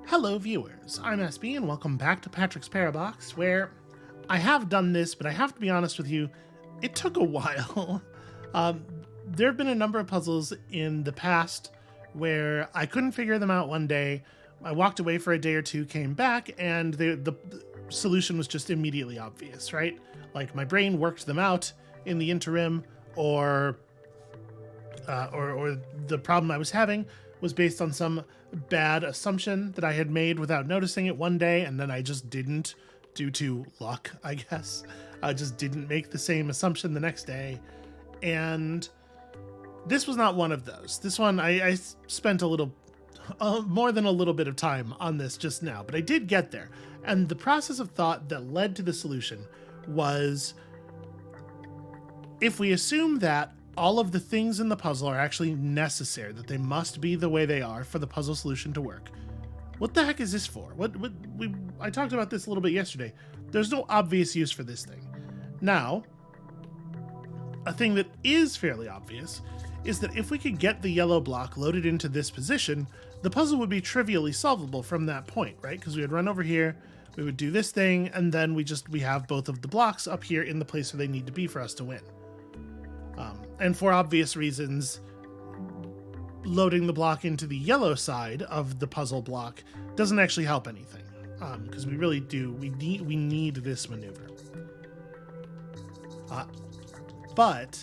Hello viewers, I'm SB and welcome back to Patrick's Parabox, where I have done this, but I have to be honest with you, it took a while. There have been a number of puzzles in the past where I couldn't figure them out one day. I walked away for a day or two, came back, and the solution was just immediately obvious, right? Like my brain worked them out in the interim, or the problem I was having was based on some bad assumption that I had made without noticing it one day, and then I just didn't, due to luck, I guess. I just didn't make the same assumption the next day. And this was not one of those. This one, I spent a little, more than a little bit of time on this just now, but I did get there. And the process of thought that led to the solution was, if we assume that all of the things in the puzzle are actually necessary, that they must be the way they are for the puzzle solution to work, what the heck is this for? I talked about this a little bit yesterday. There's no obvious use for this thing. Now, a thing that is fairly obvious is that if we could get the yellow block loaded into this position, the puzzle would be trivially solvable from that point, right? Because we would run over here, we would do this thing, and then we have both of the blocks up here in the place where they need to be for us to win. And for obvious reasons, loading the block into the yellow side of the puzzle block doesn't actually help anything, because we really do. We need this maneuver. But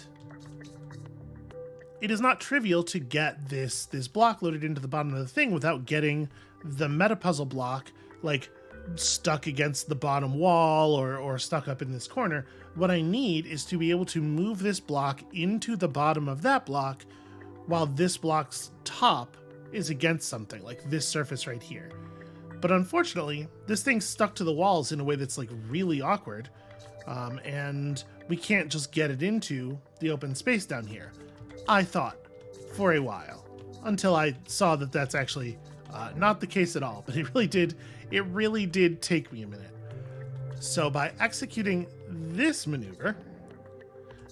it is not trivial to get this block loaded into the bottom of the thing without getting the meta puzzle block like stuck against the bottom wall or stuck up in this corner. What I need is to be able to move this block into the bottom of that block while this block's top is against something, like this surface right here. But unfortunately, this thing's stuck to the walls in a way that's like really awkward, and we can't just get it into the open space down here. I thought for a while, until I saw that that's actually not the case at all, but it really did take me a minute. So by executing this maneuver,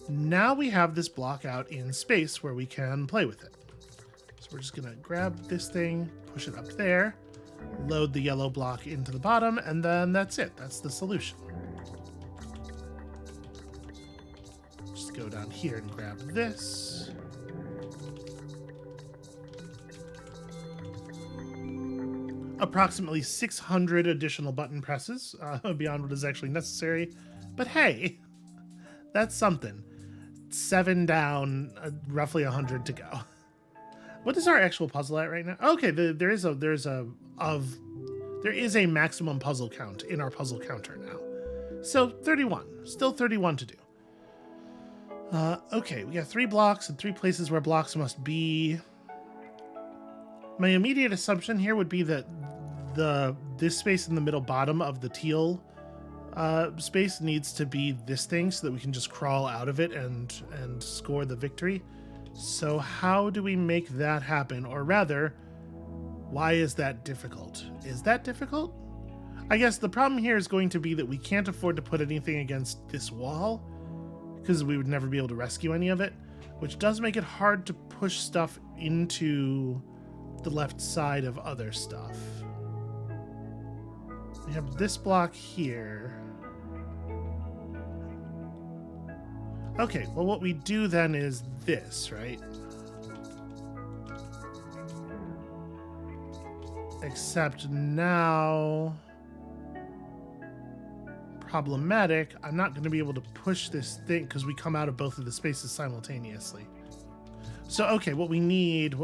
now we have this block out in space where we can play with it. So we're just gonna grab this thing, push it up there, load the yellow block into the bottom, and then that's it. That's the solution. Just go down here and grab this. Approximately 600 additional button presses beyond what is actually necessary. But hey, that's something. 7 down, roughly 100 to go. What is our actual puzzle at right now? Okay, there is a maximum puzzle count in our puzzle counter now. So 31, still 31 to do. Okay, we got 3 blocks and 3 places where blocks must be. My immediate assumption here would be that this space in the middle bottom of the teal space needs to be this thing so that we can just crawl out of it and score the victory. So how do we make that happen? Or rather, why is that difficult? Is that difficult? I guess the problem here is going to be that we can't afford to put anything against this wall because we would never be able to rescue any of it, which does make it hard to push stuff into the left side of other stuff. We have this block here. Okay, well what we do then is this, right? Except now, problematic, I'm not going to be able to push this thing because we come out of both of the spaces simultaneously. So, okay, what we need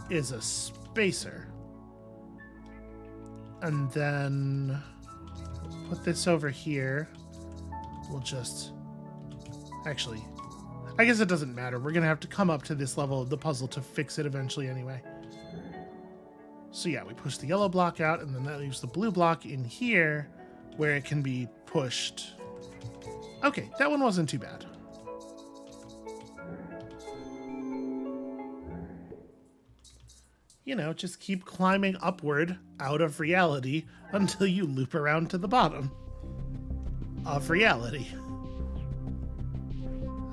is a spacer. And then put this over here. We'll just... Actually, I guess it doesn't matter. We're going to have to come up to this level of the puzzle to fix it eventually anyway. So yeah, we push the yellow block out, and then that leaves the blue block in here where it can be pushed. Okay, that one wasn't too bad. You know, just keep climbing upward out of reality until you loop around to the bottom of reality.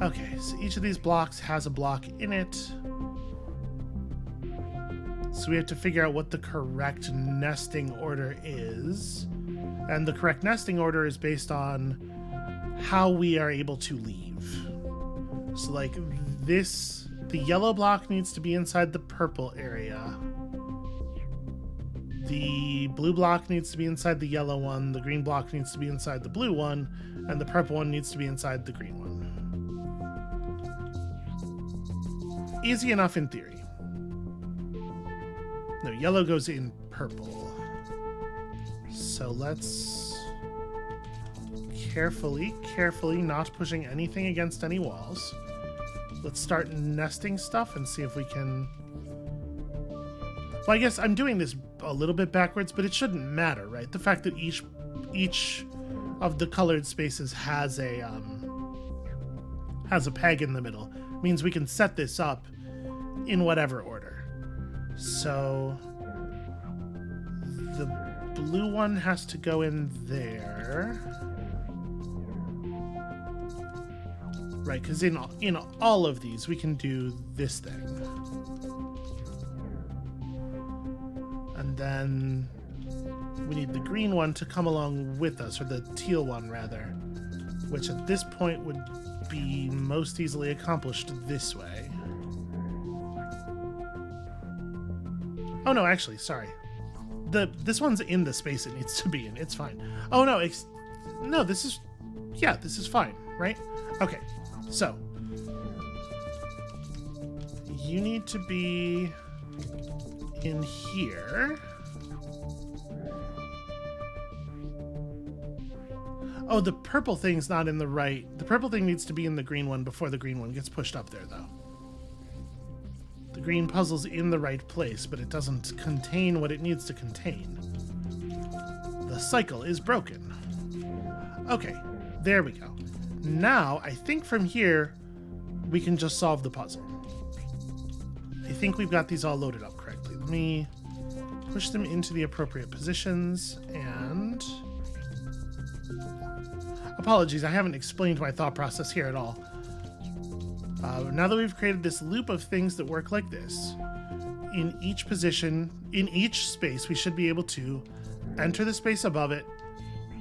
Okay, so each of these blocks has a block in it. So we have to figure out what the correct nesting order is. And the correct nesting order is based on how we are able to leave. So like this, the yellow block needs to be inside the purple area. The blue block needs to be inside the yellow one, the green block needs to be inside the blue one, and the purple one needs to be inside the green one. Easy enough in theory. No, yellow goes in purple. So let's carefully, not pushing anything against any walls. Let's start nesting stuff and see if we can... Well, I guess I'm doing this a little bit backwards, but it shouldn't matter, right? The fact that each of the colored spaces has a peg in the middle means we can set this up in whatever order. So the blue one has to go in there. Right, because in all of these, we can do this thing. And then we need the green one to come along with us, or the teal one, rather, which at this point would be most easily accomplished this way. Oh, no, actually, sorry. This one's in the space it needs to be in. It's fine. Oh, no, no, this is... Yeah, this is fine, right? Okay, so... You need to be in here. Oh, the purple thing's not in the right. The purple thing needs to be in the green one before the green one gets pushed up there, though. The green puzzle's in the right place, but it doesn't contain what it needs to contain. The cycle is broken. Okay, there we go. Now, I think from here, we can just solve the puzzle. I think we've got these all loaded up correctly. Let me push them into the appropriate positions, and... Apologies, I haven't explained my thought process here at all. Now that we've created this loop of things that work like this, in each position, in each space, we should be able to enter the space above it,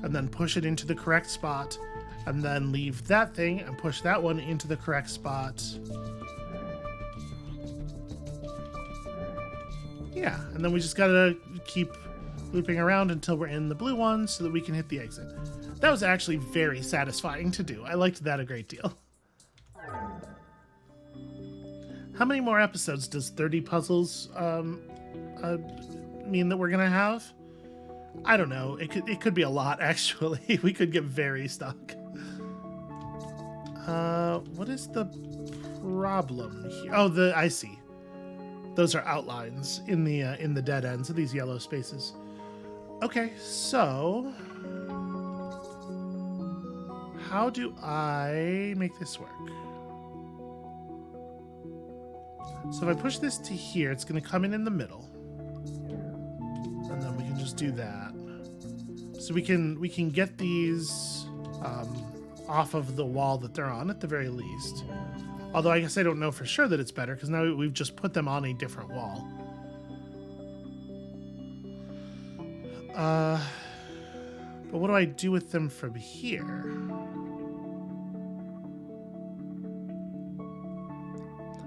and then push it into the correct spot, and then leave that thing and push that one into the correct spot. Yeah, and then we just gotta keep looping around until we're in the blue one so that we can hit the exit. That was actually very satisfying to do. I liked that a great deal. How many more episodes does 30 puzzles mean that we're gonna have? I don't know. It could be a lot, actually. We could get very stuck. What is the problem here? Oh, I see. Those are outlines in the dead ends of these yellow spaces. Okay, so how do I make this work? So if I push this to here, it's going to come in the middle, and then we can just do that. So we can get these off of the wall that they're on at the very least. Although I guess I don't know for sure that it's better because now we've just put them on a different wall. But what do I do with them from here?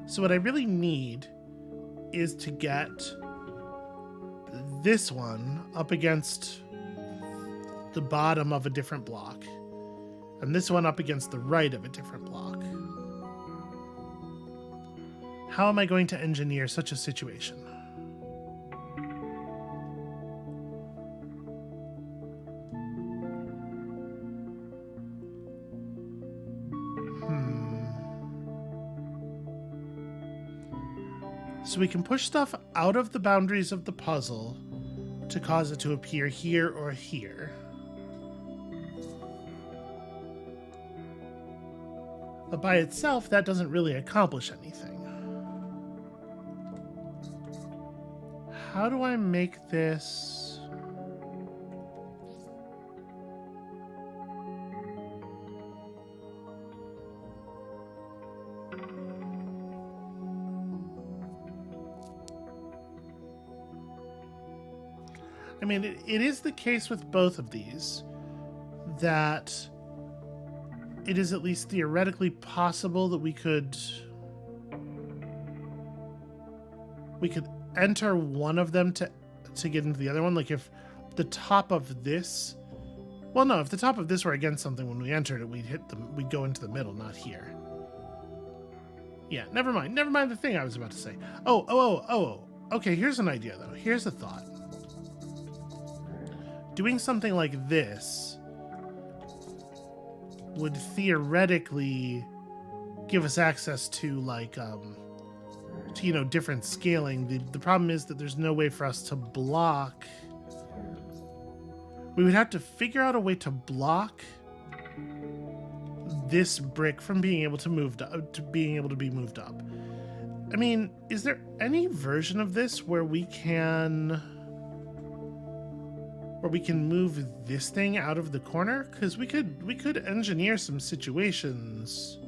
So what I really need is to get this one up against the bottom of a different block, and this one up against the right of a different block. How am I going to engineer such a situation? So we can push stuff out of the boundaries of the puzzle to cause it to appear here or here. But by itself, that doesn't really accomplish anything. How do I make this... I mean, it is the case with both of these that it is at least theoretically possible that we could enter one of them to get into the other one. Like if the top of this, well, no, if the top of this were against something when we entered it, we'd go into the middle, not here. Yeah, never mind the thing I was about to say. Oh. Okay, here's an idea though. Here's a thought. Doing something like this would theoretically give us access to like different scaling. The problem is that there's no way for us to block. We would have to figure out a way to block this brick from being able to be moved up. I mean, is there any version of this where we can move this thing out of the corner? Because we could engineer some situations.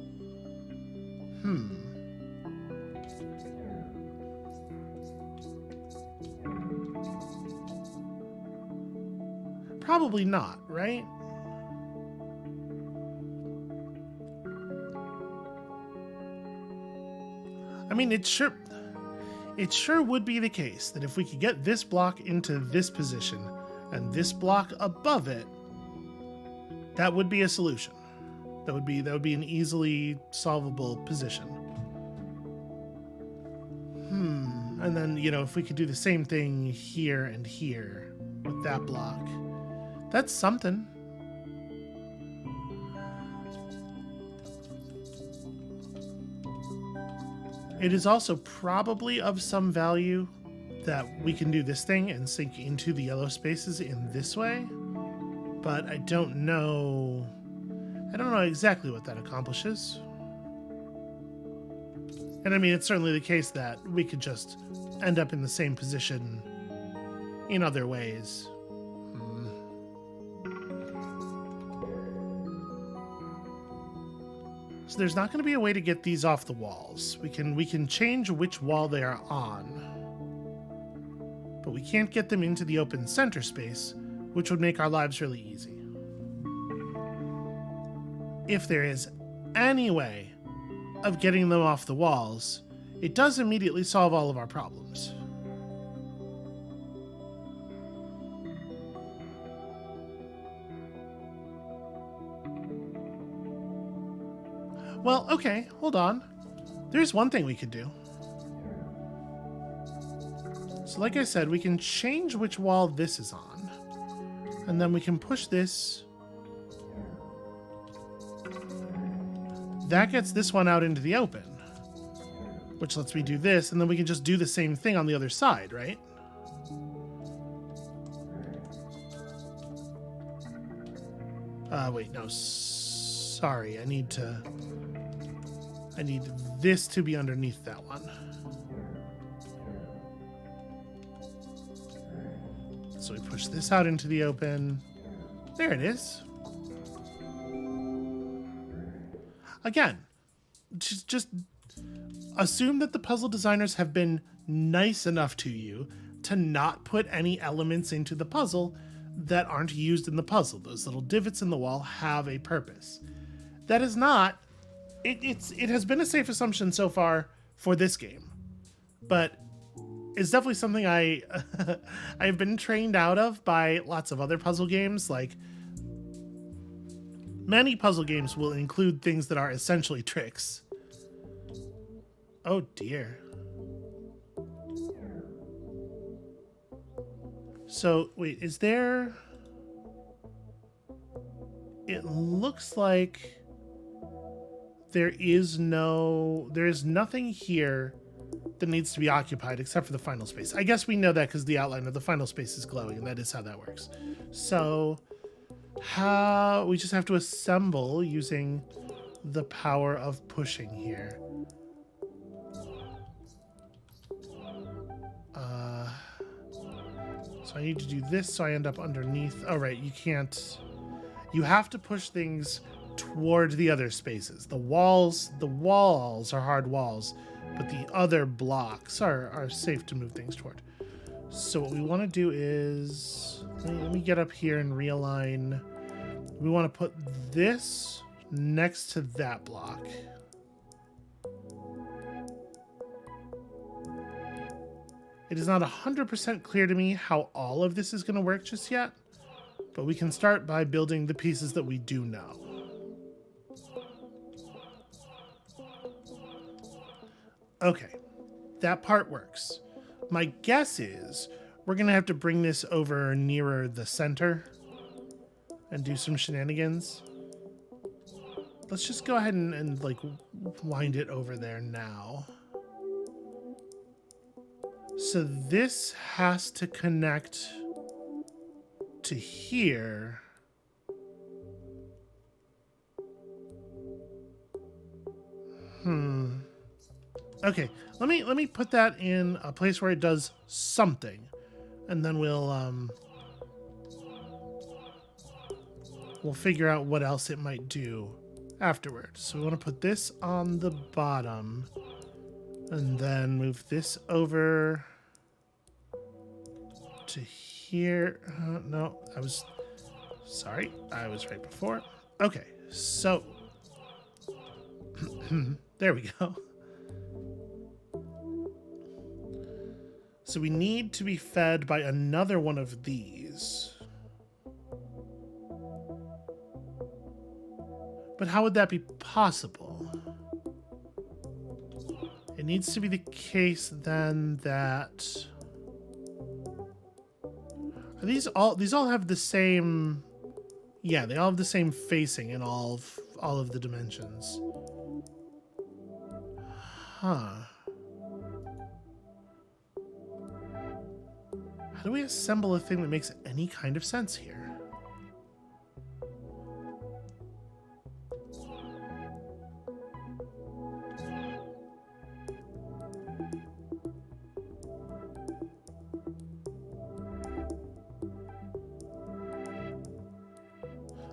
Probably not, right? I mean, it sure would be the case that if we could get this block into this position and this block above it, that would be a solution. That would be an easily solvable position. And then, if we could do the same thing here and here with that block, that's something. It is also probably of some value that we can do this thing and sink into the yellow spaces in this way, but I don't know exactly what that accomplishes. And I mean, it's certainly the case that we could just end up in the same position in other ways. So there's not going to be a way to get these off the walls. We can change which wall they are on, but we can't get them into the open center space, which would make our lives really easy. If there is any way of getting them off the walls, it does immediately solve all of our problems. Well, okay, hold on. There's one thing we could do. So like I said, we can change which wall this is on, and then we can push this. That gets this one out into the open, which lets me do this, and then we can just do the same thing on the other side, right? Wait, no, sorry, I need this to be underneath that one. So we push this out into the open. There it is. Again, just assume that the puzzle designers have been nice enough to you to not put any elements into the puzzle that aren't used in the puzzle. Those little divots in the wall have a purpose. That is not... It has been a safe assumption so far for this game, but it's definitely something I've been trained out of by lots of other puzzle games. Like, many puzzle games will include things that are essentially tricks. Oh dear. So wait, is there... It looks like there is nothing here that needs to be occupied except for the final space. I guess we know that because the outline of the final space is glowing, and that is how that works. So we just have to assemble using the power of pushing here. So I need to do this so I end up underneath. Oh, right, you can't... You have to push things toward the other spaces. The walls are hard walls, but the other blocks are safe to move things toward. So what we want to do is, let me get up here and realign. We want to put this next to that block. It is not 100% clear to me how all of this is going to work just yet, but we can start by building the pieces that we do know. Okay, that part works. My guess is we're going to have to bring this over nearer the center and do some shenanigans. Let's just go ahead and like wind it over there now. So this has to connect to here. Okay, let me put that in a place where it does something, and then we'll figure out what else it might do afterwards. So we want to put this on the bottom, and then move this over to here. No, I was right before. Okay, so there we go. So we need to be fed by another one of these. But how would that be possible? It needs to be the case then that these all have the same, yeah, they all have the same facing in all of the dimensions. Huh. How do we assemble a thing that makes any kind of sense here?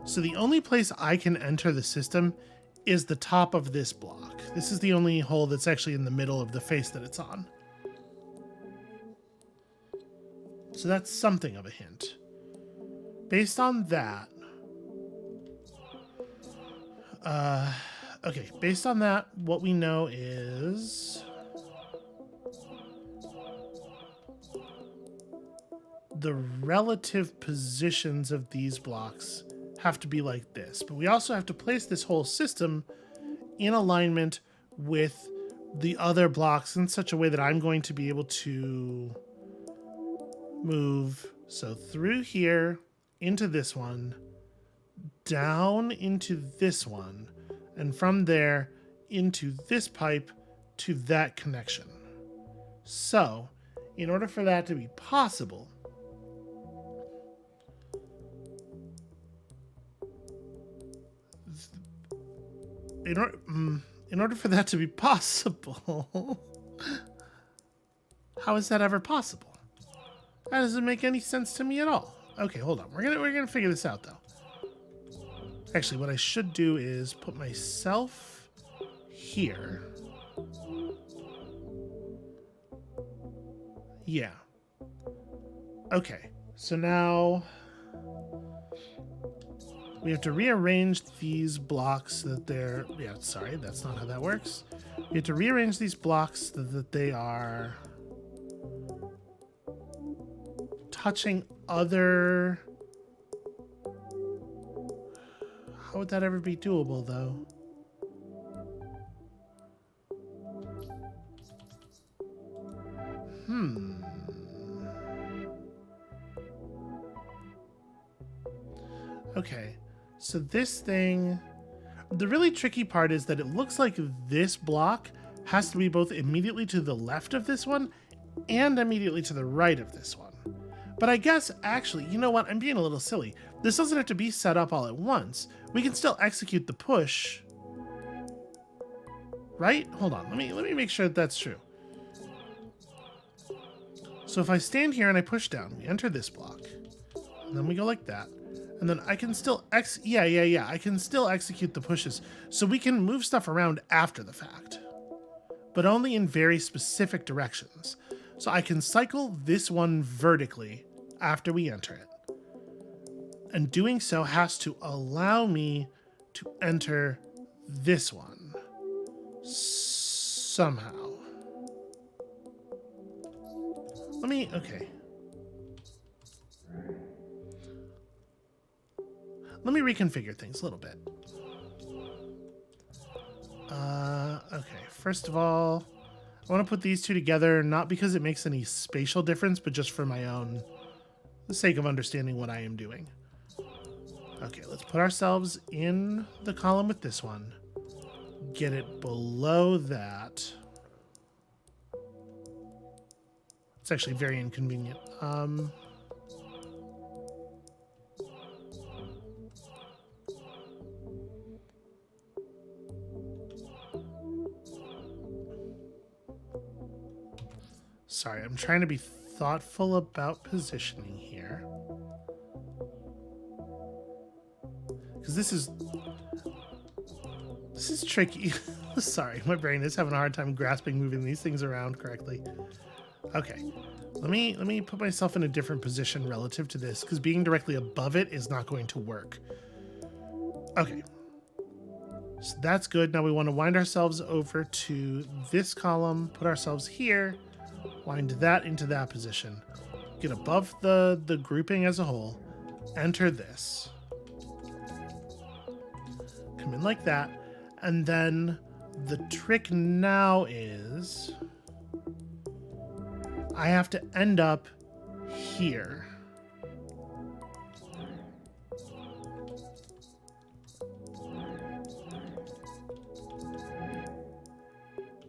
So the only place I can enter the system is the top of this block. This is the only hole that's actually in the middle of the face that it's on. So that's something of a hint. Based on that, okay, based on that, what we know is the relative positions of these blocks have to be like this, but we also have to place this whole system in alignment with the other blocks in such a way that I'm going to be able to move so through here into this one, down into this one, and from there into this pipe to that connection. So in order for that to be possible, in order for that to be possible, how is that ever possible? That doesn't make any sense to me at all. Okay, hold on. We're gonna figure this out though. Actually, what I should do is put myself here. Yeah. Okay. So now we have to rearrange these blocks so that they're... Yeah, sorry, that's not how that works. We have to rearrange these blocks so that they are touching other... How would that ever be doable, though? Okay, so this thing... The really tricky part is that it looks like this block has to be both immediately to the left of this one and immediately to the right of this one. But I guess, actually, you know what? I'm being a little silly. This doesn't have to be set up all at once. We can still execute the push. Right? Hold on. Let me make sure that that's true. So if I stand here and I push down, we enter this block. And then we go like that. And then I can still I can still execute the pushes. So we can move stuff around after the fact, but only in very specific directions. So I can cycle this one vertically after we enter it. And doing so has to allow me to enter this one somehow. Okay. Let me reconfigure things a little bit. Okay, first of all, I want to put these two together, not because it makes any spatial difference, but just for my own the sake of understanding what I am doing. Okay, let's put ourselves in the column with this one. Get it below that. It's actually very inconvenient. Sorry, I'm trying to be thoughtful about positioning here. Because this is tricky. Sorry, my brain is having a hard time grasping moving these things around correctly. Okay, let me put myself in a different position relative to this, because being directly above it is not going to work. Okay, so that's good. Now we want to wind ourselves over to this column, put ourselves here, wind that into that position, get above the grouping as a whole, enter this. Come in like that, and then the trick now is I have to end up here.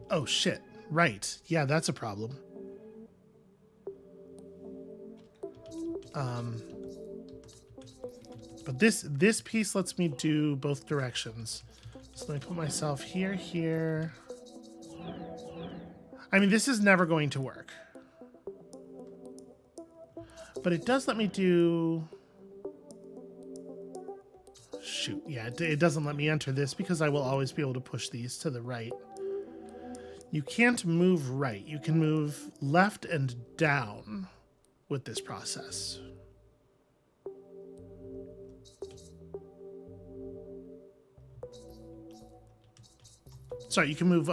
Oh shit, right. Yeah, that's a problem. But this piece lets me do both directions. So let me put myself here. I mean, this is never going to work. But it does let me do... Shoot, yeah, it doesn't let me enter this because I will always be able to push these to the right. You can't move right. You can move left and down with this process. Sorry, you can move,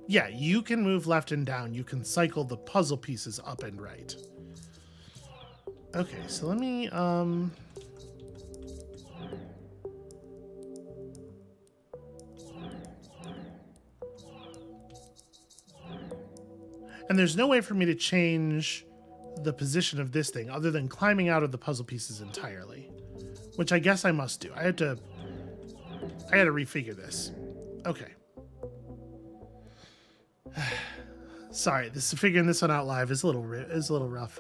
yeah, you can move left and down. You can cycle the puzzle pieces up and right. Okay, so let me, and there's no way for me to change the position of this thing other than climbing out of the puzzle pieces entirely, which I guess I must do. I had to refigure this. Okay. Sorry, figuring this one out live is a little rough.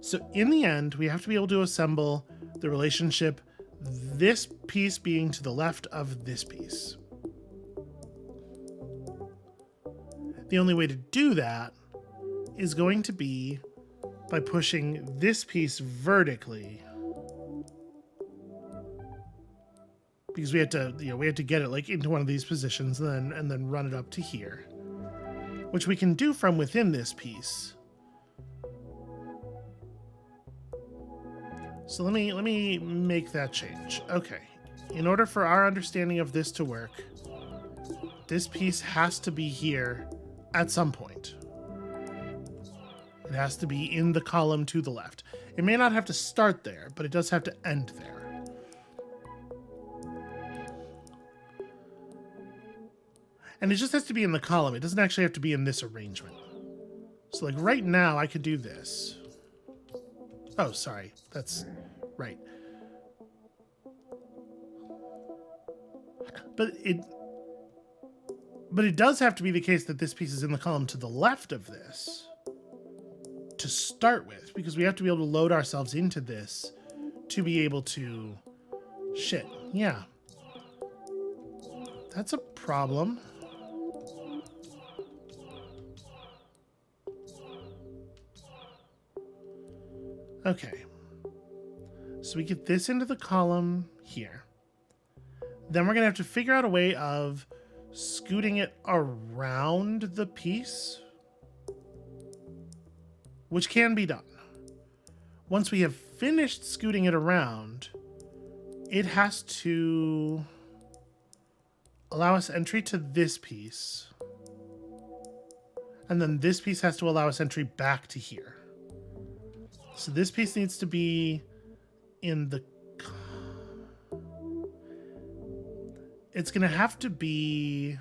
So in the end, we have to be able to assemble the relationship, this piece being to the left of this piece. The only way to do that is going to be by pushing this piece vertically. Because we had to get it like into one of these positions and then run it up to here, which we can do from within this piece. So let me make that change. Okay, in order for our understanding of this to work, this piece has to be here at some point. It has to be in the column to the left. It may not have to start there, but it does have to end there. And it just has to be in the column. It doesn't actually have to be in this arrangement. So like right now I could do this. Oh, sorry. That's right. But it does have to be the case that this piece is in the column to the left of this to start with, because we have to be able to load ourselves into this to be able to... Shit. Yeah. That's a problem. Okay, so we get this into the column here. Then we're gonna have to figure out a way of scooting it around the piece. which can be done. Once we have finished scooting it around, it has to allow us entry to this piece. And then this piece has to allow us entry back to here. So this piece needs to be in the... It's going to have to be...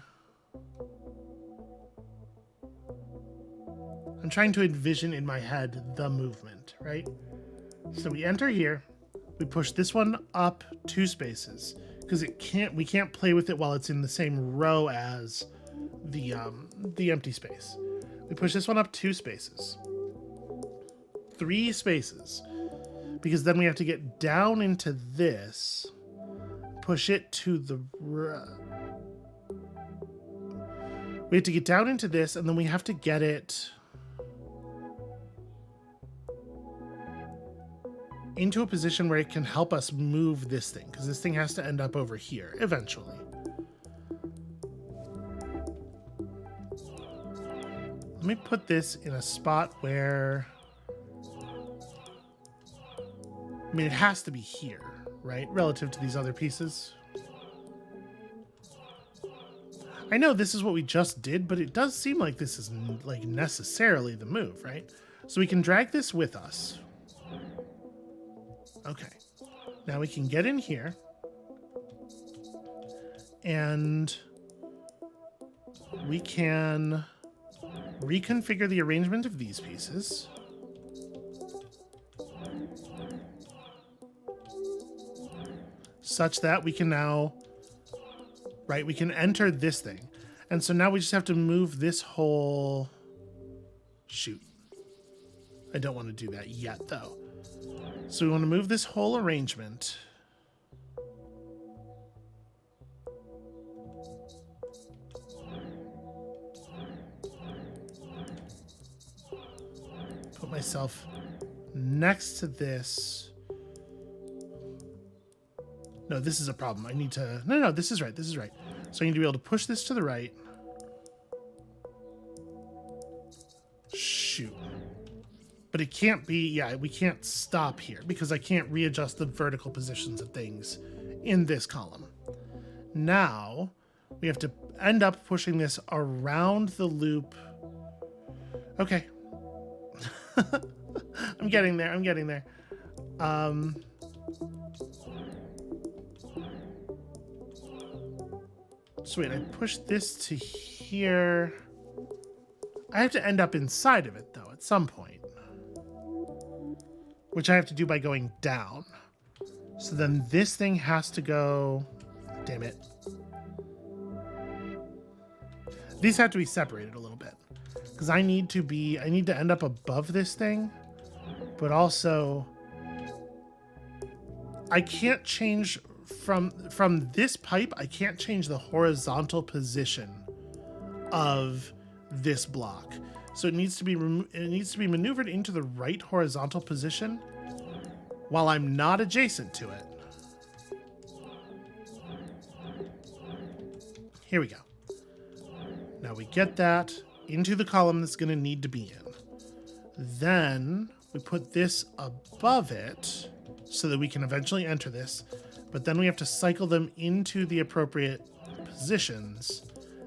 I'm trying to envision in my head the movement, right? So we enter here. We push this one up 2 spaces because we can't play with it while it's in the same row as the empty space. We push this one up 2 spaces. 3 spaces. Because then we have to get down into this, push it to the... We have to get down into this, and then we have to get it into a position where it can help us move this thing, because this thing has to end up over here eventually. Let me put this in a spot where... I mean, it has to be here, right? Relative to these other pieces. I know this is what we just did, but it does seem like this is like necessarily the move, right? So we can drag this with us. Okay. Now we can get in here. And we can reconfigure the arrangement of these pieces. Such that we can now, right, we can enter this thing. And so now we just have to move this whole, shoot. I don't want to do that yet, though. So we want to move this whole arrangement. Put myself next to this. No, this is a problem. I need to... No, this is right. This is right. So I need to be able to push this to the right. Shoot. But it can't be... Yeah, we can't stop here because I can't readjust the vertical positions of things in this column. Now, we have to end up pushing this around the loop. Okay. I'm getting there. I'm getting there. So wait, I push this to here. I have to end up inside of it, though, at some point. Which I have to do by going down. So then this thing has to go... Damn it. These have to be separated a little bit. Because I need to end up above this thing. But also... I can't change... From this pipe, I can't change the horizontal position of this block. So it needs to be maneuvered into the right horizontal position while I'm not adjacent to it. Here we go. Now we get that into the column that's going to need to be in. Then we put this above it so that we can eventually enter this. But then we have to cycle them into the appropriate positions.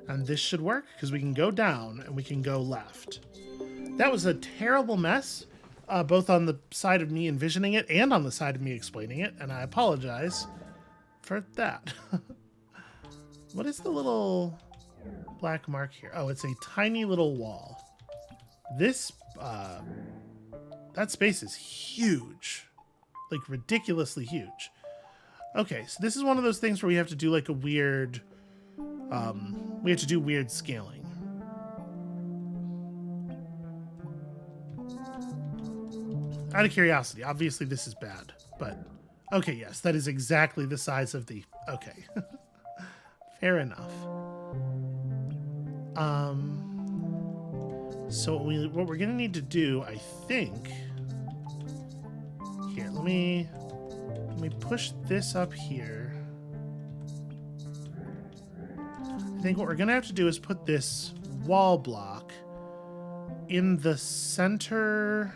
And this should work because we can go down and we can go left. That was a terrible mess, both on the side of me envisioning it and on the side of me explaining it. And I apologize for that. What is the little black mark here? Oh, it's a tiny little wall. This, that space is huge. Like ridiculously huge. Okay, so this is one of those things where we have to do like a weird, we have to do weird scaling. Out of curiosity, obviously this is bad, but okay, yes, that is exactly the size of the, okay. Fair enough. So what we're gonna need to do, I think, here, let me push this up here. I think what we're gonna have to do is put this wall block in the center.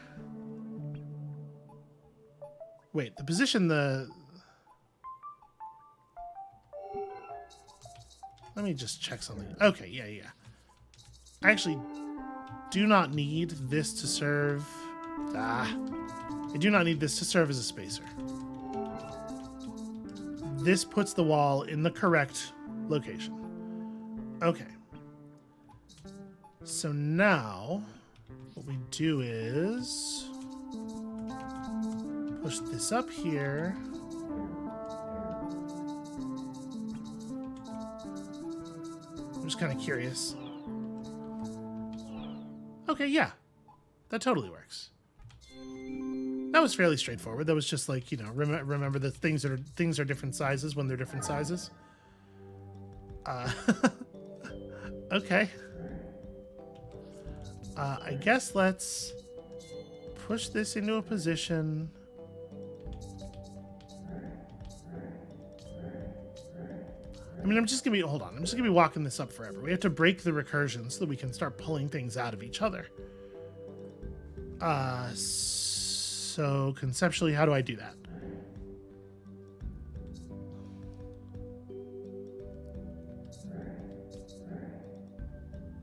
Wait, the position let me just check something. Okay, yeah. I actually do not need this to serve. I do not need this to serve as a spacer. This puts the wall in the correct location. Okay. So now what we do is push this up here. I'm just kind of curious. Okay, yeah. That totally works. That was fairly straightforward. That was just like, you know, remember that things are different sizes when they're different sizes. Okay. I guess let's push this into a position. I mean, I'm just gonna be walking this up forever. We have to break the recursion so that we can start pulling things out of each other. So conceptually, how do I do that?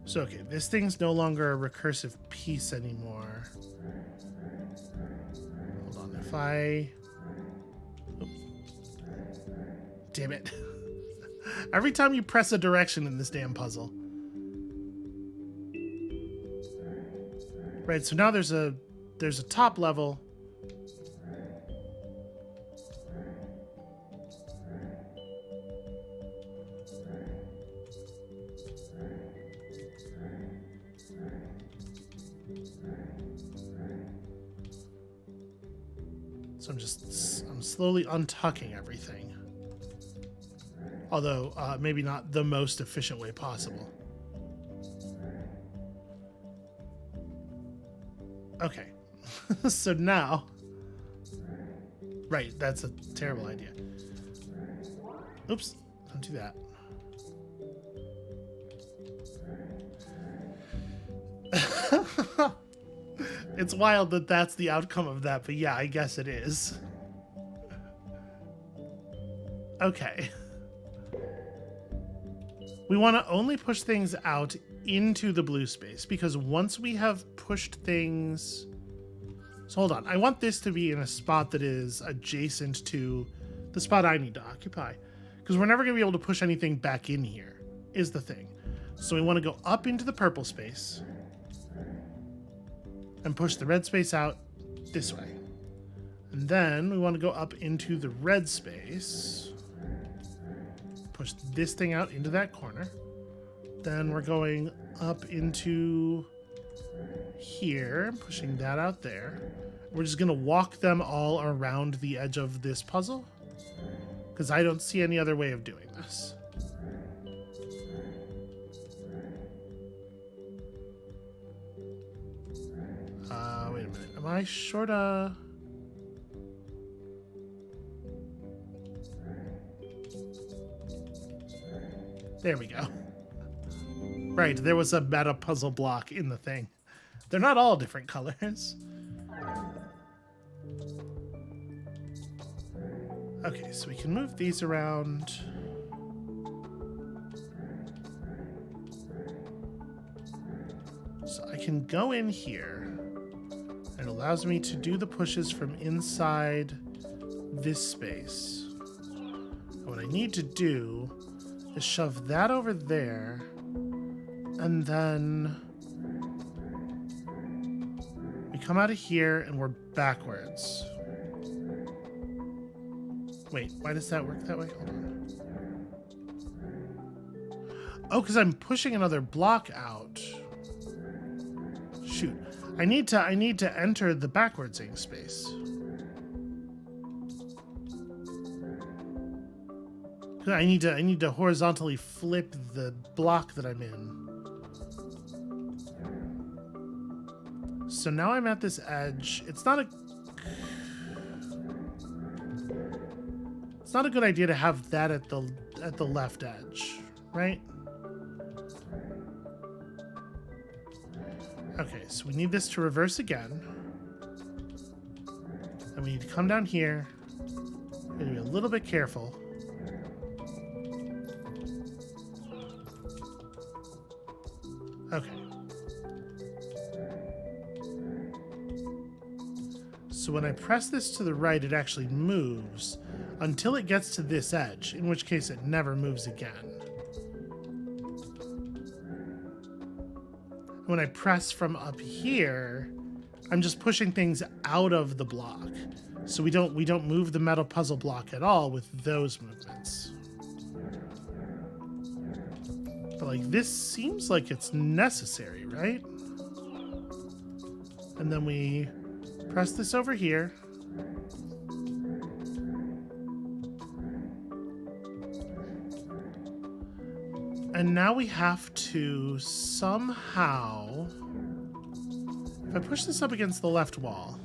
So, okay, this thing's no longer a recursive piece anymore. Hold on, if I... Oh. Damn it. Every time you press a direction in this damn puzzle. Right, so now there's a top level. So I'm slowly untucking everything. Although maybe not the most efficient way possible. Okay. So now... Right, that's a terrible idea. Oops, don't do that. It's wild that that's the outcome of that, but yeah, I guess it is. Okay. We want to only push things out into the blue space, because once we have pushed things... So hold on, I want this to be in a spot that is adjacent to the spot I need to occupy, because we're never going to be able to push anything back in here, is the thing. So we want to go up into the purple space and push the red space out this way. And then we want to go up into the red space, push this thing out into that corner. Then we're going up into here, pushing that out there. We're just going to walk them all around the edge of this puzzle, because I don't see any other way of doing this. Wait a minute. Am I short of... There we go. Right, there was a meta puzzle block in the thing. They're not all different colors. Okay, so we can move these around. So I can go in here. It allows me to do the pushes from inside this space. And what I need to do is shove that over there, and then we come out of here and we're backwards. Wait, why does that work that way? Hold on. Oh, because I'm pushing another block out. Shoot. I need to enter the backwardsing space. I need to horizontally flip the block that I'm in. So now I'm at this edge. It's not a good idea to have that at the left edge, right? Okay, so we need this to reverse again. And we need to come down here. We're gonna be a little bit careful. Okay. So when I press this to the right, it actually moves until it gets to this edge, in which case it never moves again. When I press from up here, I'm just pushing things out of the block. So we don't move the metal puzzle block at all with those movements. But like this seems like it's necessary, right? And then we press this over here. And now we have to somehow, if I push this up against the left wall,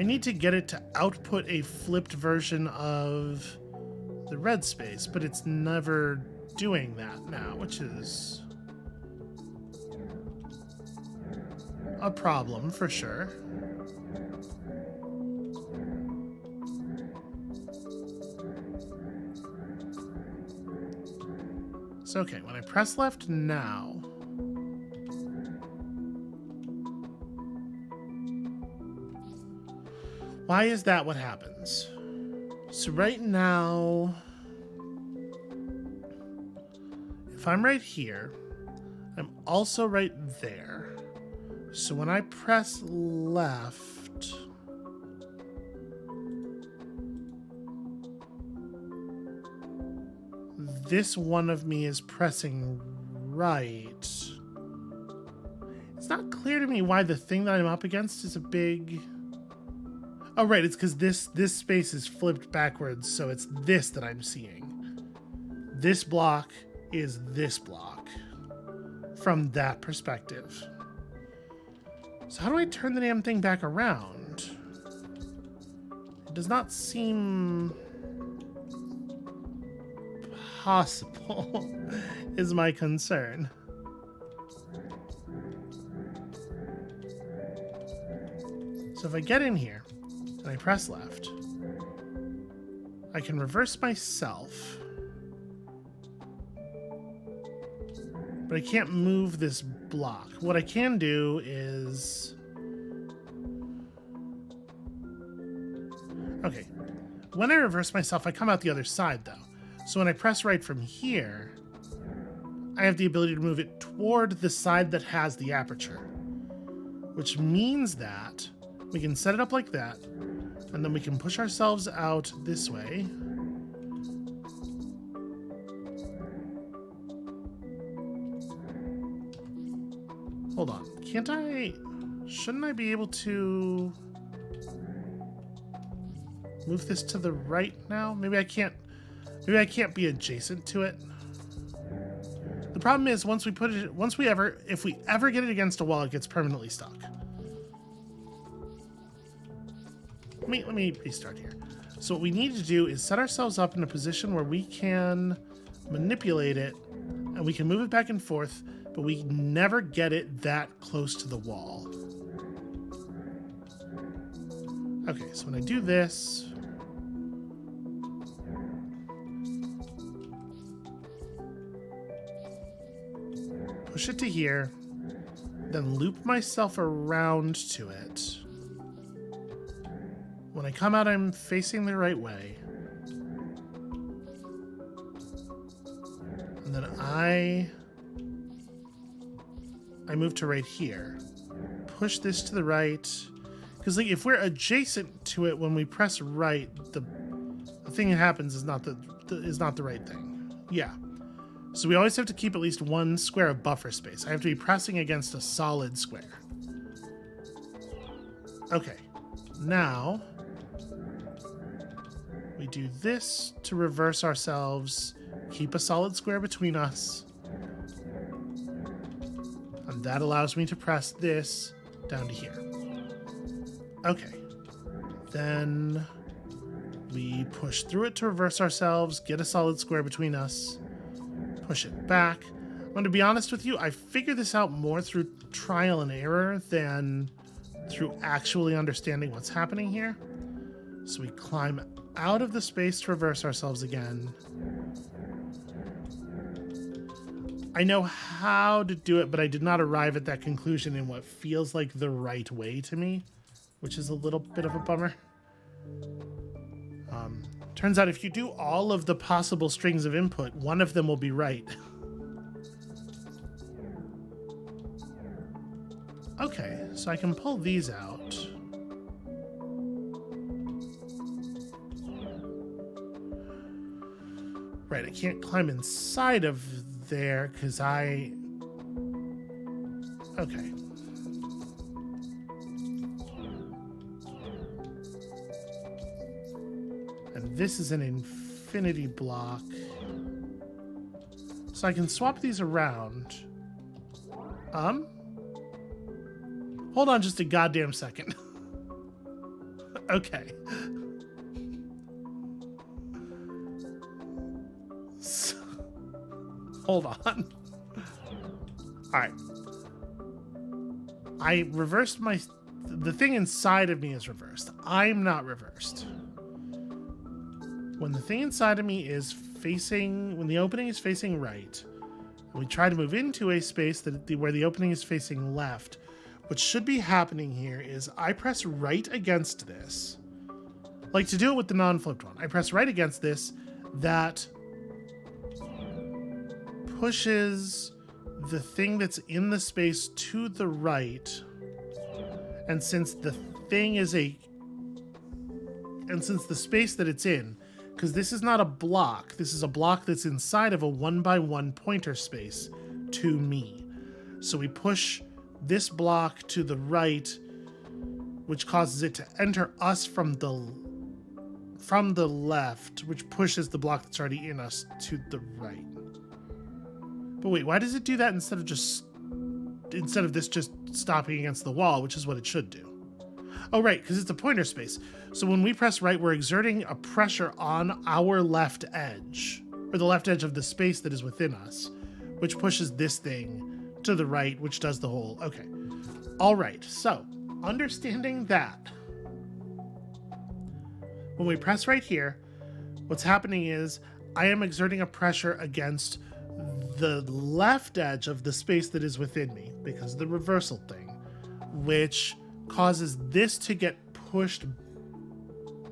I need to get it to output a flipped version of the red space, but it's never doing that now, which is a problem for sure. So, okay, when I press left now, why is that what happens? So right now, if I'm right here, I'm also right there. So when I press left, this one of me is pressing right. It's not clear to me why the thing that I'm up against is a big... Oh, right, it's because this space is flipped backwards, so it's this that I'm seeing. This block is this block from that perspective. So how do I turn the damn thing back around? It does not seem possible, is my concern. So if I get in here and I press left, I can reverse myself, but I can't move this block. What I can do is... Okay, when I reverse myself, I come out the other side though. So when I press right from here, I have the ability to move it toward the side that has the aperture, which means that we can set it up like that, and then we can push ourselves out this way. Hold on, can't I... Shouldn't I be able to move this to the right now? Maybe I can't be adjacent to it. The problem is if we ever get it against a wall, it gets permanently stuck. Let me restart here. So what we need to do is set ourselves up in a position where we can manipulate it and we can move it back and forth, but we never get it that close to the wall. Okay, so when I do this, push it to here, then loop myself around to it. When I come out, I'm facing the right way. And then I move to right here. Push this to the right. Because like, if we're adjacent to it when we press right, the thing that happens is not the right thing. Yeah. So we always have to keep at least one square of buffer space. I have to be pressing against a solid square. Okay. Now we do this to reverse ourselves, keep a solid square between us, and that allows me to press this down to here. Okay, then we push through it to reverse ourselves, get a solid square between us, push it back. I'm going to be honest with you, I figured this out more through trial and error than through actually understanding what's happening here. So we climb out of the space to reverse ourselves again. I know how to do it, but I did not arrive at that conclusion in what feels like the right way to me, which is a little bit of a bummer. Turns out if you do all of the possible strings of input, one of them will be right. Okay, so I can pull these out. Right, I can't climb inside of there because okay. And this is an infinity block. So I can swap these around. Hold on just a goddamn second. Okay. So, hold on. All right. I reversed the thing inside of me is reversed. I'm not reversed. When the thing inside of me is when the opening is facing right, and we try to move into a space where the opening is facing left, what should be happening here is I press right against this. Like to do it with the non-flipped one. I press right against this. That pushes the thing that's in the space to the right. And since the space that it's in, because this is not a block, this is a block that's inside of a 1x1 pointer space to me. So we push this block to the right, which causes it to enter us from the left, which pushes the block that's already in us to the right. But wait, why does it do that instead of this just stopping against the wall, which is what it should do? Oh, right, because it's a pointer space. So when we press right, we're exerting a pressure on our left edge, or the left edge of the space that is within us, which pushes this thing to the right, which does the whole. Okay. All right. So understanding that, when we press right here, what's happening is I am exerting a pressure against the left edge of the space that is within me because of the reversal thing, which causes this to get pushed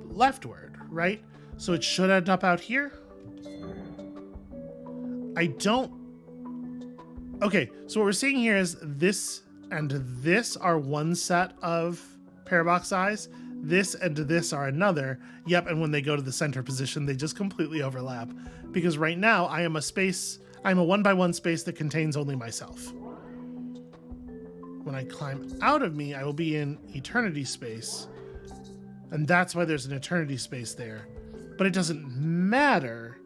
leftward, right? So it should end up out here. Okay, so what we're seeing here is this and this are one set of Parabox eyes. This and this are another. Yep, and when they go to the center position, they just completely overlap. Because right now, I'm a 1x1 space that contains only myself. When I climb out of me, I will be in eternity space. And that's why there's an eternity space there. But it doesn't matter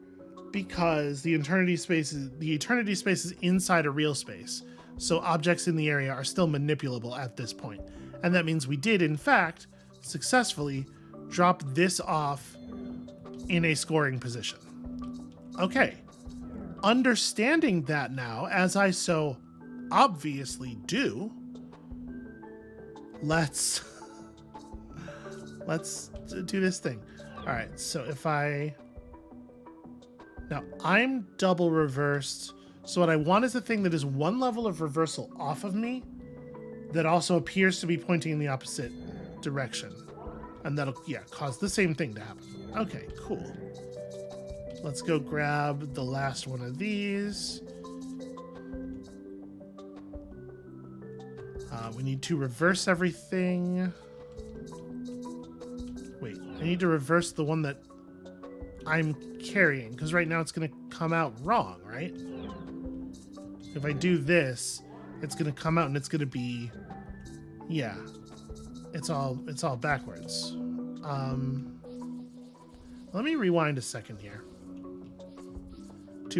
because the eternity space is inside a real space. So objects in the area are still manipulable at this point. And that means we did, in fact, successfully drop this off in a scoring position. Okay. Understanding that now, as I so obviously do, let's do this thing. All right, so now I'm double reversed. So what I want is a thing that is one level of reversal off of me that also appears to be pointing in the opposite direction. And that'll, cause the same thing to happen. Okay, cool. Let's go grab the last one of these. We need to reverse everything. Wait, I need to reverse the one that I'm carrying, because right now it's going to come out wrong, right? If I do this, it's going to come out and it's going to be, it's all backwards. Let me rewind a second here.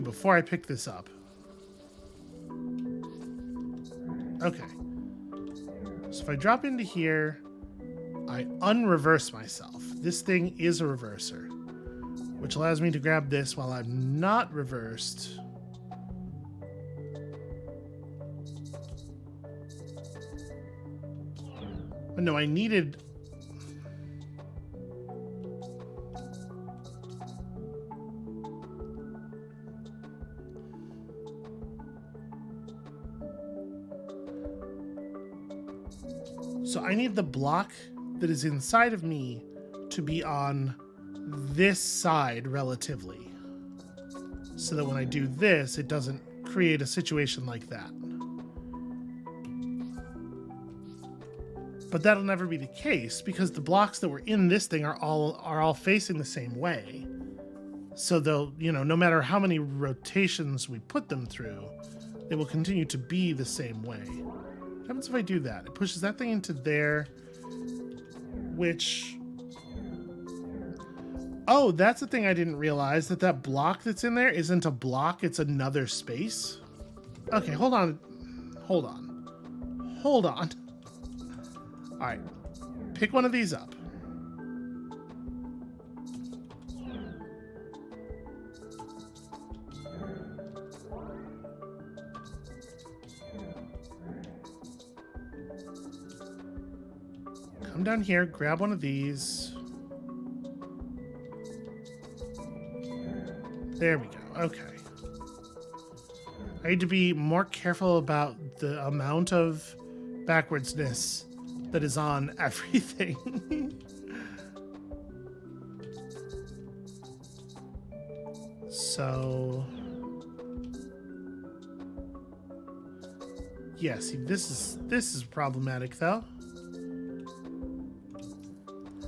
Before I pick this up. Okay. So if I drop into here, I unreverse myself. This thing is a reverser, which allows me to grab this while I'm not reversed. But no, I needed... So I need the block that is inside of me to be on this side relatively. So that when I do this, it doesn't create a situation like that. But that'll never be the case because the blocks that were in this thing are all facing the same way. So they'll, you know, no matter how many rotations we put them through, they will continue to be the same way. What happens if I do that? It pushes that thing into there, which... Oh, that's the thing I didn't realize, that block that's in there isn't a block, it's another space. Okay, hold on. Hold on. Hold on. All right, pick one of these up. Come down here, grab one of these. There we go. Okay. I need to be more careful about the amount of backwardsness that is on everything. So... yeah, see, this is problematic, though.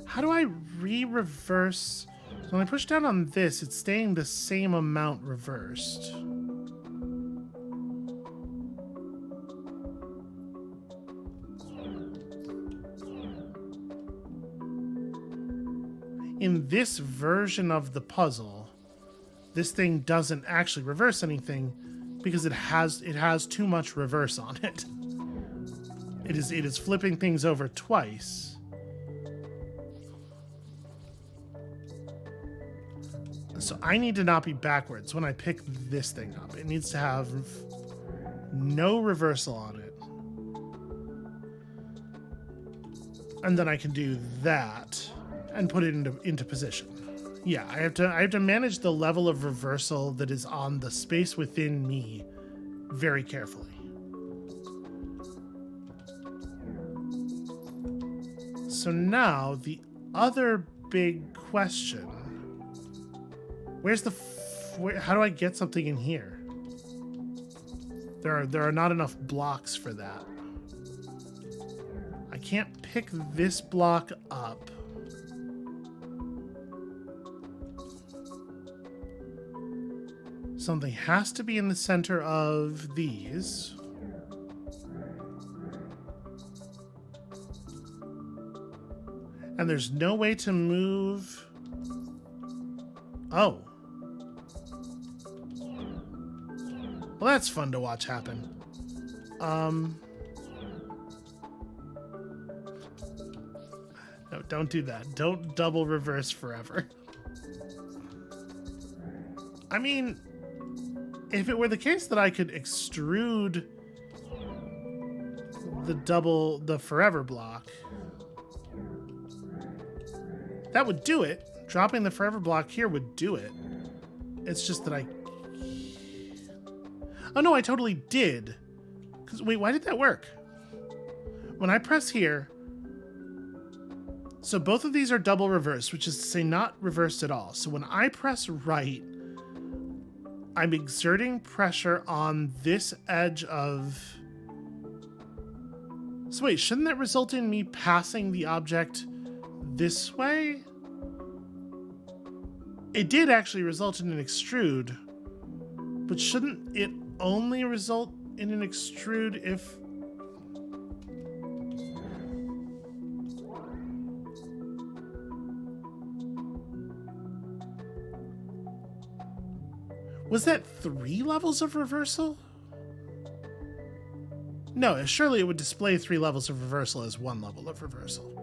How do I reverse? So when I push down on this, it's staying the same amount reversed. In this version of the puzzle, this thing doesn't actually reverse anything because it has too much reverse on it. It is flipping things over twice. So I need to not be backwards when I pick this thing up. It needs to have no reversal on it. And then I can do that and put it into position. Yeah, I have to manage the level of reversal that is on the space within me very carefully. So now the other big question: where's the how do I get something in here? There are not enough blocks for that. I can't pick this block up. Something has to be in the center of these. And there's no way to move. Oh. Well, that's fun to watch happen. No, don't do that. Don't double reverse forever. I mean, if it were the case that I could extrude the forever block, that would do it. Dropping the forever block here would do it. It's just that oh no, I totally did. Wait, why did that work? When I press here, so both of these are double reversed, which is to say not reversed at all. So when I press right, I'm exerting pressure on this edge of... So wait, shouldn't that result in me passing the object this way? It did actually result in an extrude, but shouldn't it only result in an extrude if... Was that 3 levels of reversal? No, surely it would display 3 levels of reversal as 1 level of reversal.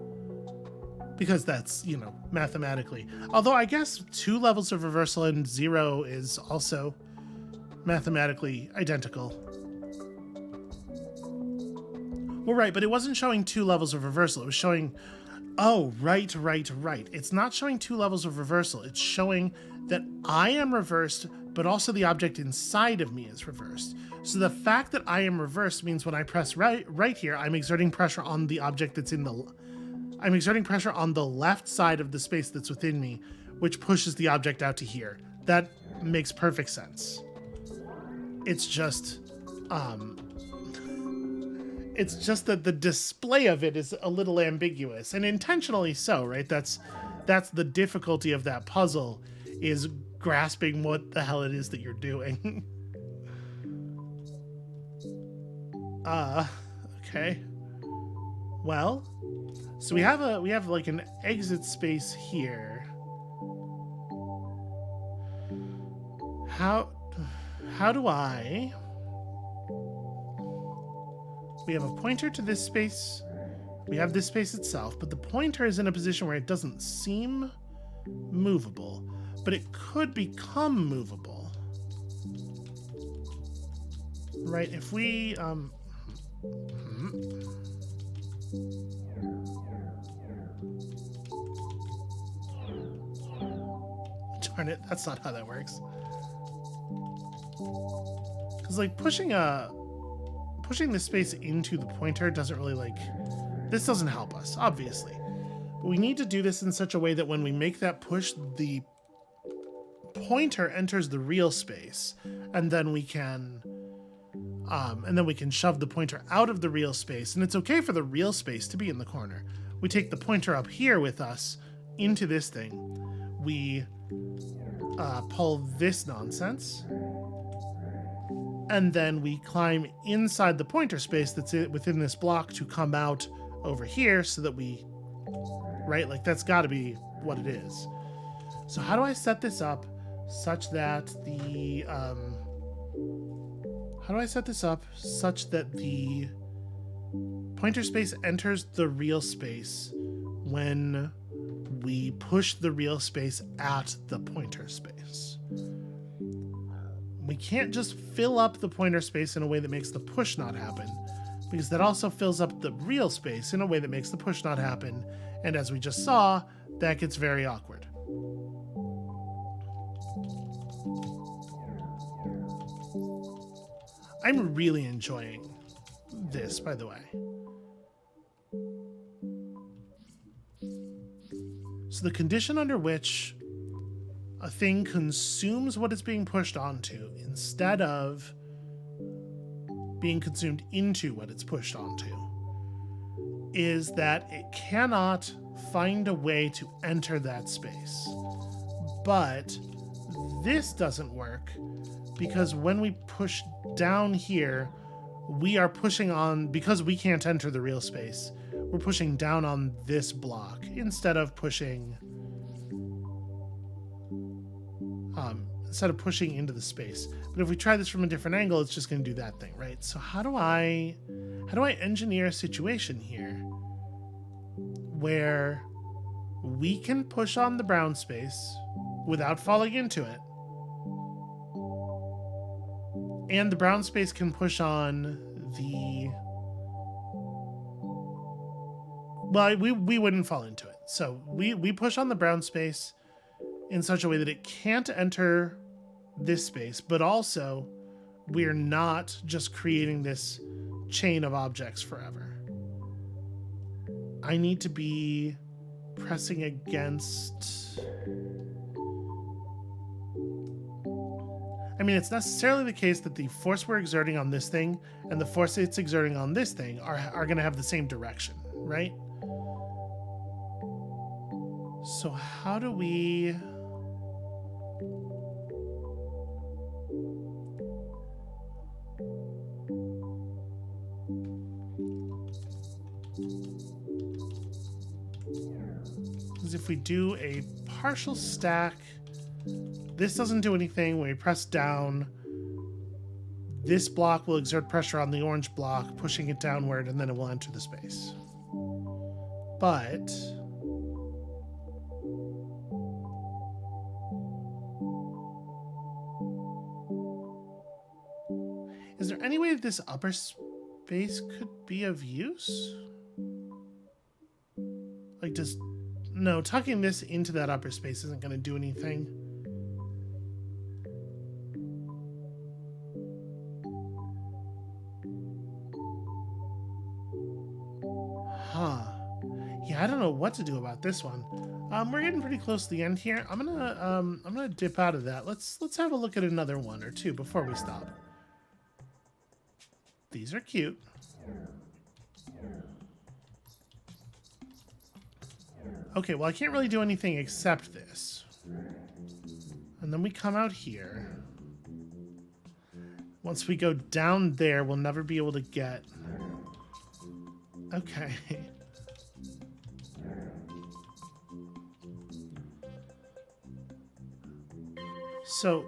Because that's, you know, mathematically. Although I guess 2 levels of reversal and 0 is also mathematically identical. Well, right, but it wasn't showing 2 levels of reversal. It was showing, oh, right. It's not showing 2 levels of reversal. It's showing that I am reversed, but also the object inside of me is reversed. So the fact that I am reversed means when I press right here, I'm exerting pressure on the object that's I'm exerting pressure on the left side of the space that's within me, which pushes the object out to here. That makes perfect sense. It's just that the display of it is a little ambiguous, and intentionally so, right? That's the difficulty of that puzzle, is grasping what the hell it is that you're doing. Okay. Well, so we have like an exit space here. How do I... We have a pointer to this space. We have this space itself, but the pointer is in a position where it doesn't seem movable, but it could become movable. Right, if we... Darn it, that's not how that works. Because, like, pushing this space into the pointer doesn't really, like... This doesn't help us, obviously. But we need to do this in such a way that when we make that push, the pointer enters the real space, and then we can shove the pointer out of the real space, and it's okay for the real space to be in the corner. We take the pointer up here with us into this thing. We pull this nonsense, and then we climb inside the pointer space that's within this block to come out over here so that we, right? Like, that's got to be what it is. So how do I set this up such that the pointer space enters the real space when we push the real space at the pointer space? We can't just fill up the pointer space in a way that makes the push not happen, because that also fills up the real space in a way that makes the push not happen. And as we just saw, that gets very awkward. I'm really enjoying this, by the way. So the condition under which a thing consumes what it's being pushed onto instead of being consumed into what it's pushed onto is that it cannot find a way to enter that space. But this doesn't work because when we push down here, we are pushing on, because we can't enter the real space, we're pushing down on this block instead of pushing into the space. But if we try this from a different angle, it's just going to do that thing, right? So how do I engineer a situation here where we can push on the brown space without falling into it, and the brown space can push on the... Well, we wouldn't fall into it. So we push on the brown space in such a way that it can't enter this space, but also we're not just creating this chain of objects forever. I need to be pressing against... I mean, it's necessarily the case that the force we're exerting on this thing and the force it's exerting on this thing are going to have the same direction, right? So how do we... Because if we do a partial stack, this doesn't do anything. When we press down, this block will exert pressure on the orange block, pushing it downward, and then it will enter the space. But is there any way that this upper space could be of use? Like, just... No, tucking this into that upper space isn't going to do anything. Huh. Yeah, I don't know what to do about this one. We're getting pretty close to the end here. I'm gonna dip out of that. Let's have a look at another one or two before we stop. These are cute. Okay, well, I can't really do anything except this. And then we come out here. Once we go down there, we'll never be able to get... Okay. So,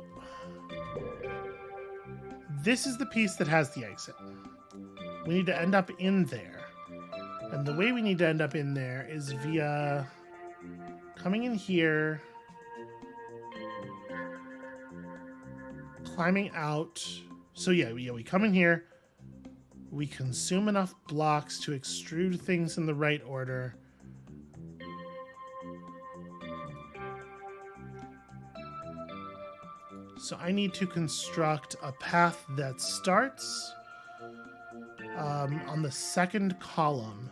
this is the piece that has the exit. We need to end up in there. And the way we need to end up in there is via coming in here, climbing out. So yeah, we come in here, we consume enough blocks to extrude things in the right order. So I need to construct a path that starts on the second column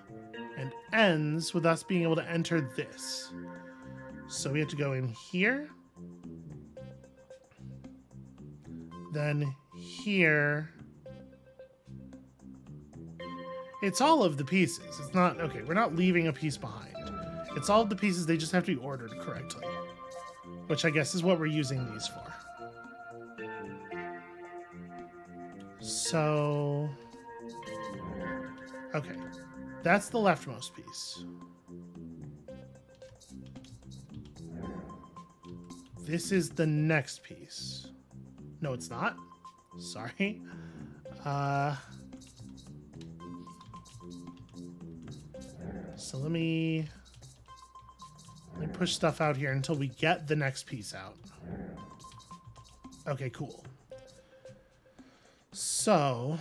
and ends with us being able to enter this. So we have to go in here, then here. It's all of the pieces. It's not, okay, we're not leaving a piece behind. It's all of the pieces, they just have to be ordered correctly, which I guess is what we're using these for. So, okay, that's the leftmost piece. This is the next piece. No, it's not. Sorry. So let me push stuff out here until we get the next piece out. Okay, cool. So,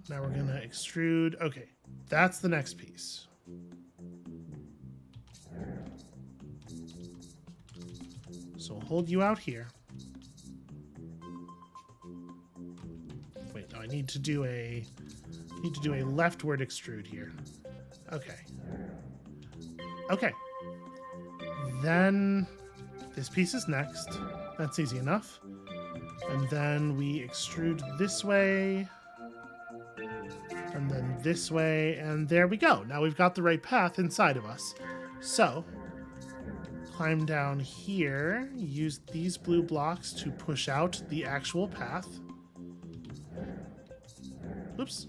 now we're gonna extrude. Okay, that's the next piece. So we'll hold you out here. Wait, no, I need to do a leftward extrude here. Okay. Okay. Then this piece is next. That's easy enough. And then we extrude this way. And then this way. And there we go. Now we've got the right path inside of us. So, climb down here. Use these blue blocks to push out the actual path. Oops.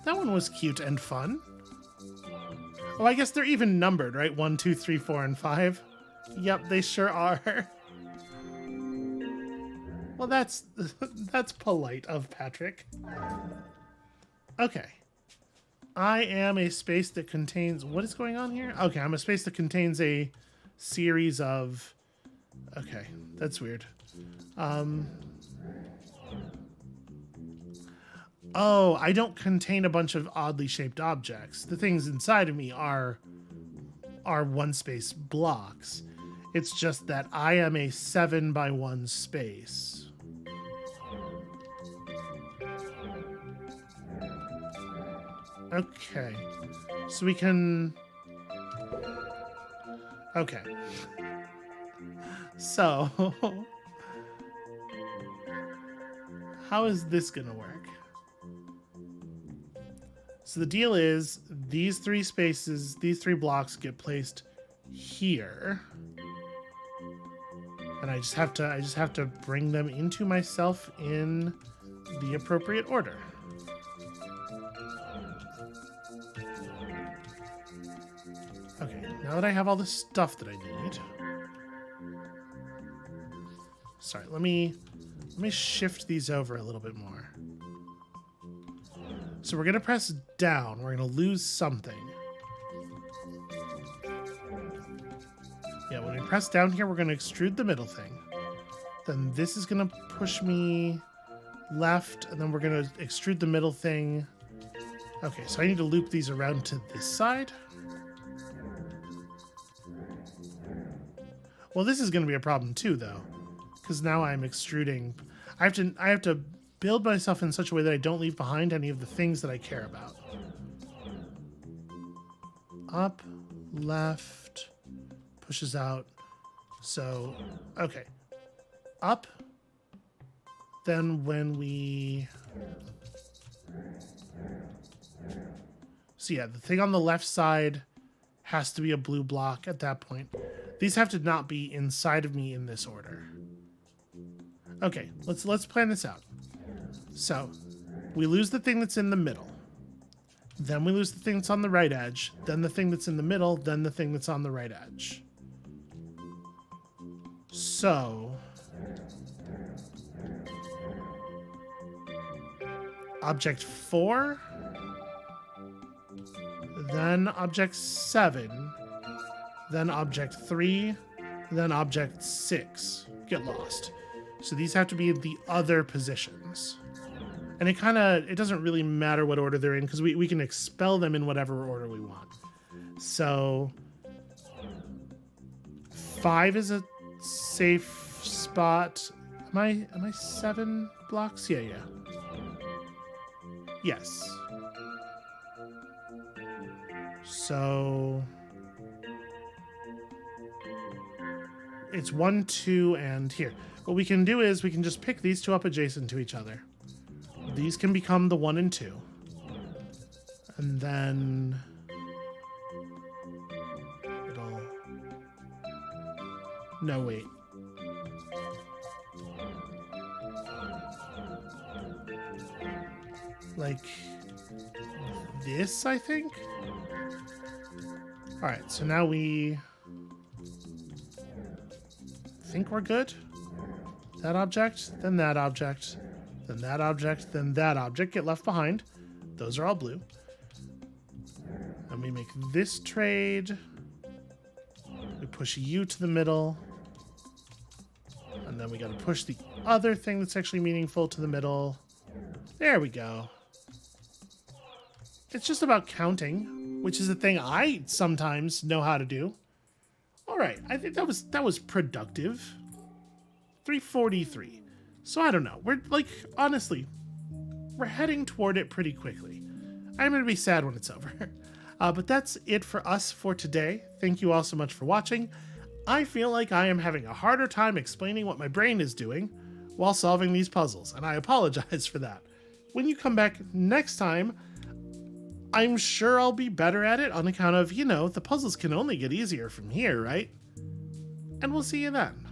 That one was cute and fun. Oh, I guess they're even numbered, right? 1, 2, 3, 4, and 5. Yep, they sure are. Well, that's polite of Patrick. Okay. I am a space that contains... What is going on here? Okay, I'm a space that contains a series of... Okay, that's weird. Oh, I don't contain a bunch of oddly shaped objects. The things inside of me are one space blocks. It's just that I am a 7 by 1 space. Okay. So we can... Okay. So... How is this gonna work? So the deal is these 3 spaces, these 3 blocks get placed here. And I just have to bring them into myself in the appropriate order. Okay, now that I have all the stuff that I need. Sorry, let me shift these over a little bit more. So we're going to press down. We're going to lose something. Yeah, when we press down here, we're going to extrude the middle thing. Then this is going to push me left, and then we're going to extrude the middle thing. Okay, so I need to loop these around to this side. Well, this is going to be a problem too, though, because now I'm extruding. I have to build myself in such a way that I don't leave behind any of the things that I care about. Up, left, pushes out. So, okay. Up. Then when we... So yeah, the thing on the left side has to be a blue block at that point. These have to not be inside of me in this order. Okay, let's plan this out. So, we lose the thing that's in the middle. Then we lose the thing that's on the right edge. Then the thing that's in the middle. Then the thing that's on the right edge. So... Object 4. Then object 7. Then object 3. Then object 6. Get lost. So these have to be in the other positions. And it doesn't really matter what order they're in, because we can expel them in whatever order we want. So 5 is a safe spot. Am I 7 blocks? Yeah. Yes. So it's 1, 2, and here. What we can do is we can just pick these two up adjacent to each other. These can become the 1 and 2. And then it'll... No, wait. Like this, I think? Alright, so now we think we're good. That object, then that object, then that object, then that object get left behind. Those are all blue. And we make this trade. We push you to the middle. And then we gotta push the other thing that's actually meaningful to the middle. There we go. It's just about counting, which is a thing I sometimes know how to do. All right, I think that was productive. 343. So I don't know. We're like, honestly, we're heading toward it pretty quickly. I'm going to be sad when it's over. But that's it for us for today. Thank you all so much for watching. I feel like I am having a harder time explaining what my brain is doing while solving these puzzles, and I apologize for that. When you come back next time, I'm sure I'll be better at it on account of, the puzzles can only get easier from here, right? And we'll see you then.